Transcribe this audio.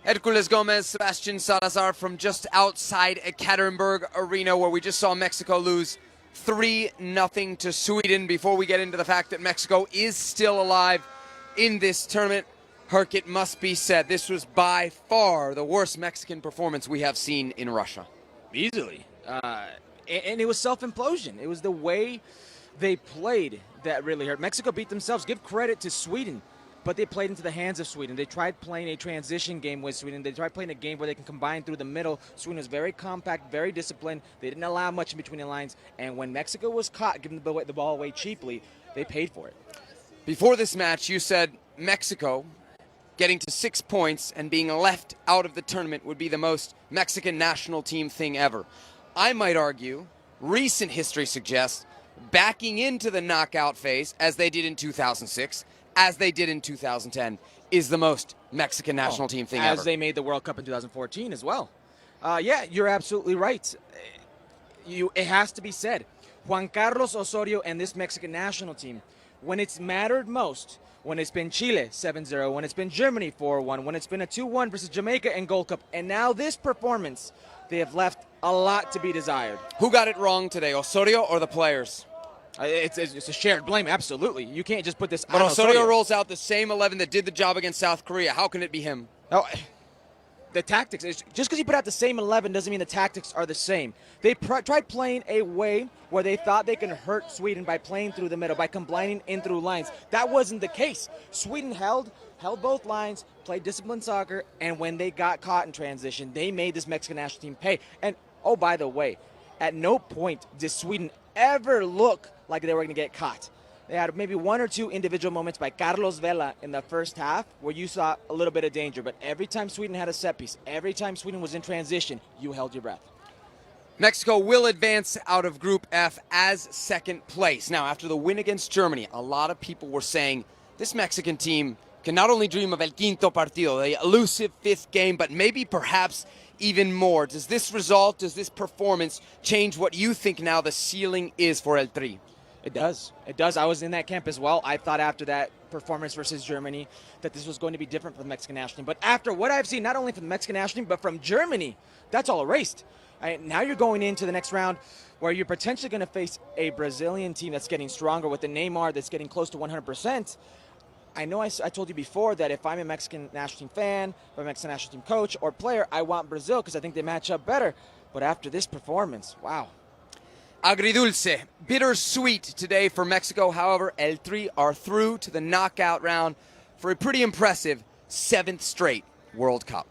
Herculez Gomez, Sebastian, Salazar from just outside Ekaterinburg Arena, where we just saw Mexico lose 3-0 to Sweden. Before we get into the fact that Mexico is still alive in this tournament, Herc, it must be said, this was by far the worst Mexican performance we have seen in Russia. Easily. And it was self-implosion. It was the way they played that really hurt. Mexico beat themselves. Give credit to Sweden, but they played into the hands of Sweden. They tried playing a transition game with Sweden. They tried playing a game where they can combine through the middle. Sweden was very compact, very disciplined. They didn't allow much in between the lines. And when Mexico was caught giving the ball away cheaply, they paid for it. Before this match, you said Mexico getting to 6 points and being left out of the tournament would be the most Mexican national team thing ever. I might argue, recent history suggests, backing into the knockout phase, as they did in 2006, as they did in 2010, is the most Mexican national team thing ever. As they made the World Cup in 2014 as well. Yeah, you're absolutely right. It has to be said. Juan Carlos Osorio and this Mexican national team, when it's mattered most, when it's been Chile 7-0, when it's been Germany 4-1, when it's been a 2-1 versus Jamaica in Gold Cup, and now this performance, they have left a lot to be desired. Who got it wrong today, Osorio or the players? It's a shared blame, absolutely. You can't just put this But on Osorio rolls out the same 11 that did the job against South Korea. How can it be him? Oh, the tactics, just because you put out the same 11 doesn't mean the tactics are the same. They tried playing a way where they thought they can hurt Sweden by playing through the middle, by combining in through lines. That wasn't the case. Sweden held both lines, played disciplined soccer, and when they got caught in transition, they made this Mexican national team pay. And, oh, by the way, at no point did Sweden ever look like they were going to get caught. They had maybe one or two individual moments by Carlos Vela in the first half where you saw a little bit of danger. But every time Sweden had a set piece, every time Sweden was in transition, you held your breath. Mexico will advance out of Group F as second place. Now, after the win against Germany, a lot of people were saying this Mexican team can not only dream of El Quinto Partido, the elusive fifth game, but maybe perhaps even more. Does this result, does this performance change what you think now the ceiling is for El Tri? It does. It does. I was in that camp as well. I thought after that performance versus Germany that this was going to be different for the Mexican national team. But after what I've seen, not only from the Mexican national team, but from Germany, that's all erased. Now you're going into the next round where you're potentially going to face a Brazilian team that's getting stronger with the Neymar that's getting close to 100%. I know I told you before that if I'm a Mexican national team fan, or a Mexican national team coach or player, I want Brazil because I think they match up better. But after this performance, wow. Agridulce, bittersweet today for Mexico. However, El Tri are through to the knockout round for a pretty impressive 7th straight World Cup.